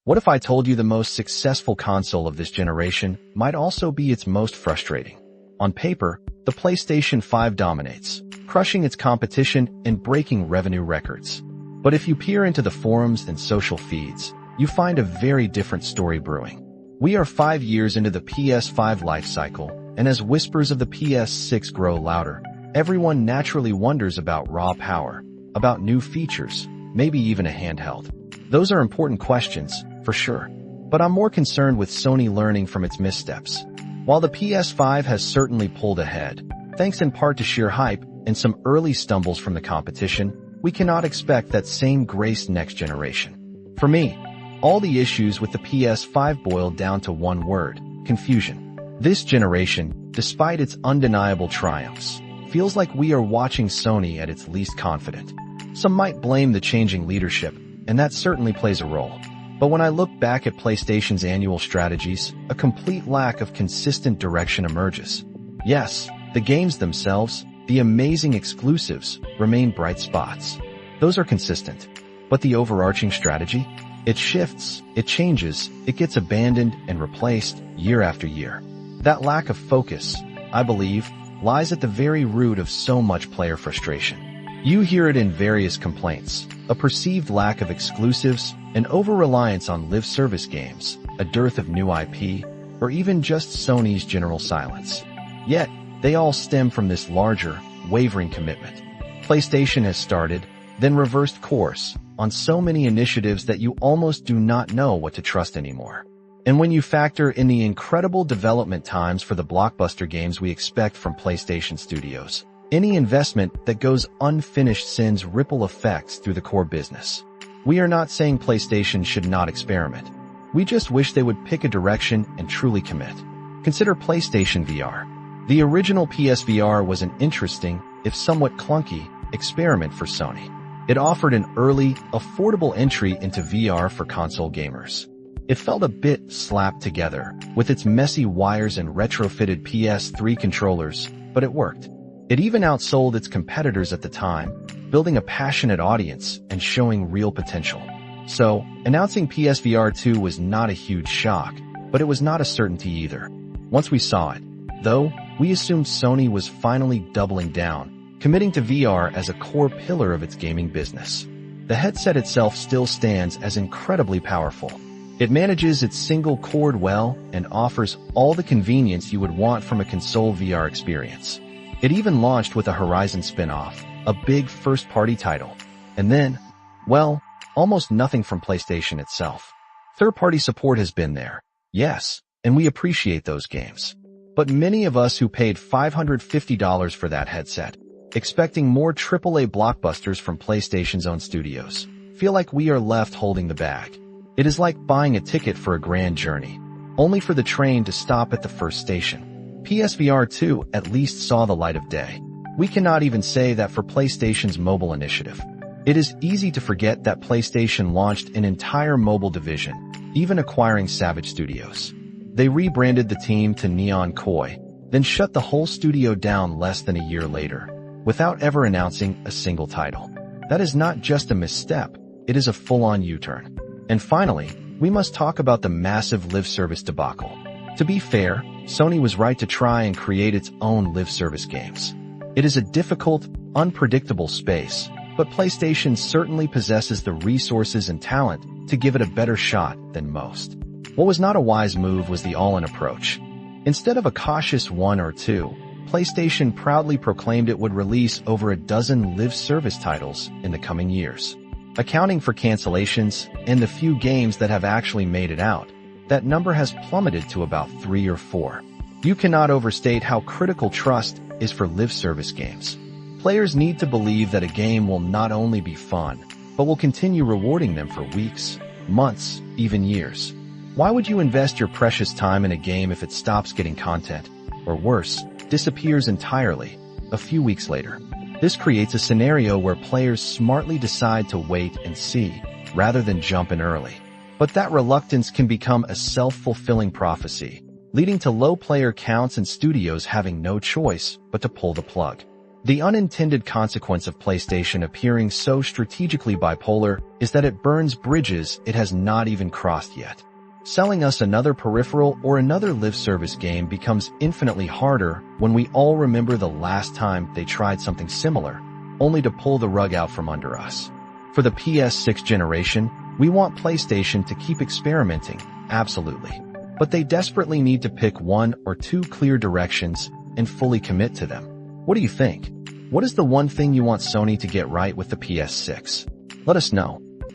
What if I told you the most successful console of this generation might also be its most frustrating? On paper, the PlayStation 5 dominates, crushing its competition and breaking revenue records. But if you peer into the forums and social feeds, you find a very different story brewing. We are 5 years into the PS5 life cycle, and as whispers of the PS6 grow louder, everyone naturally wonders about raw power, about new features, maybe even a handheld. Those are important questions, for sure. But I'm more concerned with Sony learning from its missteps. While the PS5 has certainly pulled ahead, thanks in part to sheer hype and some early stumbles from the competition, we cannot expect that same grace next generation. For me, all the issues with the PS5 boiled down to one word: confusion. This generation, despite its undeniable triumphs, feels like we are watching Sony at its least confident. Some might blame the changing leadership, and that certainly plays a role. But when I look back at PlayStation's annual strategies, a complete lack of consistent direction emerges. Yes, the games themselves, the amazing exclusives, remain bright spots. Those are consistent. But the overarching strategy? It shifts, it changes, it gets abandoned and replaced year after year. That lack of focus, I believe, lies at the very root of so much player frustration. You hear it in various complaints: a perceived lack of exclusives, an over-reliance on live service games, a dearth of new IP, or even just Sony's general silence. Yet, they all stem from this larger, wavering commitment. PlayStation has started, then reversed course, on so many initiatives that you almost do not know what to trust anymore. And when you factor in the incredible development times for the blockbuster games we expect from PlayStation Studios, any investment that goes unfinished sends ripple effects through the core business. We are not saying PlayStation should not experiment. We just wish they would pick a direction and truly commit. Consider PlayStation VR. The original PSVR was an interesting, if somewhat clunky, experiment for Sony. It offered an early, affordable entry into VR for console gamers. It felt a bit slapped together, with its messy wires and retrofitted PS3 controllers, but it worked. It even outsold its competitors at the time, building a passionate audience and showing real potential. So, announcing PSVR 2 was not a huge shock, but it was not a certainty either. Once we saw it, though, we assumed Sony was finally doubling down, committing to VR as a core pillar of its gaming business. The headset itself still stands as incredibly powerful. It manages its single cord well and offers all the convenience you would want from a console VR experience. It even launched with a Horizon spin-off, a big first-party title. And then, well, almost nothing from PlayStation itself. Third-party support has been there, yes, and we appreciate those games. But many of us who paid $550 for that headset, expecting more AAA blockbusters from PlayStation's own studios, feel like we are left holding the bag. It is like buying a ticket for a grand journey, only for the train to stop at the first station. PSVR 2 at least saw the light of day. We cannot even say that for PlayStation's mobile initiative. It is easy to forget that PlayStation launched an entire mobile division, even acquiring Savage Studios. They rebranded the team to Neon Koi, then shut the whole studio down less than a year later, without ever announcing a single title. That is not just a misstep, it is a full-on U-turn. And finally, we must talk about the massive live service debacle. To be fair, Sony was right to try and create its own live service games. It is a difficult, unpredictable space, but PlayStation certainly possesses the resources and talent to give it a better shot than most. What was not a wise move was the all-in approach. Instead of a cautious 1 or 2, PlayStation proudly proclaimed it would release over a dozen live service titles in the coming years. Accounting for cancellations and the few games that have actually made it out, that number has plummeted to about 3 or 4. You cannot overstate how critical trust is for live service games. Players need to believe that a game will not only be fun, but will continue rewarding them for weeks, months, even years. Why would you invest your precious time in a game if it stops getting content, or worse, disappears entirely, a few weeks later? This creates a scenario where players smartly decide to wait and see, rather than jump in early. But that reluctance can become a self-fulfilling prophecy, leading to low player counts and studios having no choice but to pull the plug. The unintended consequence of PlayStation appearing so strategically bipolar is that it burns bridges it has not even crossed yet. Selling us another peripheral or another live service game becomes infinitely harder when we all remember the last time they tried something similar, only to pull the rug out from under us. For the PS6 generation, we want PlayStation to keep experimenting, absolutely. But they desperately need to pick one or two clear directions and fully commit to them. What do you think? What is the one thing you want Sony to get right with the PS6? Let us know.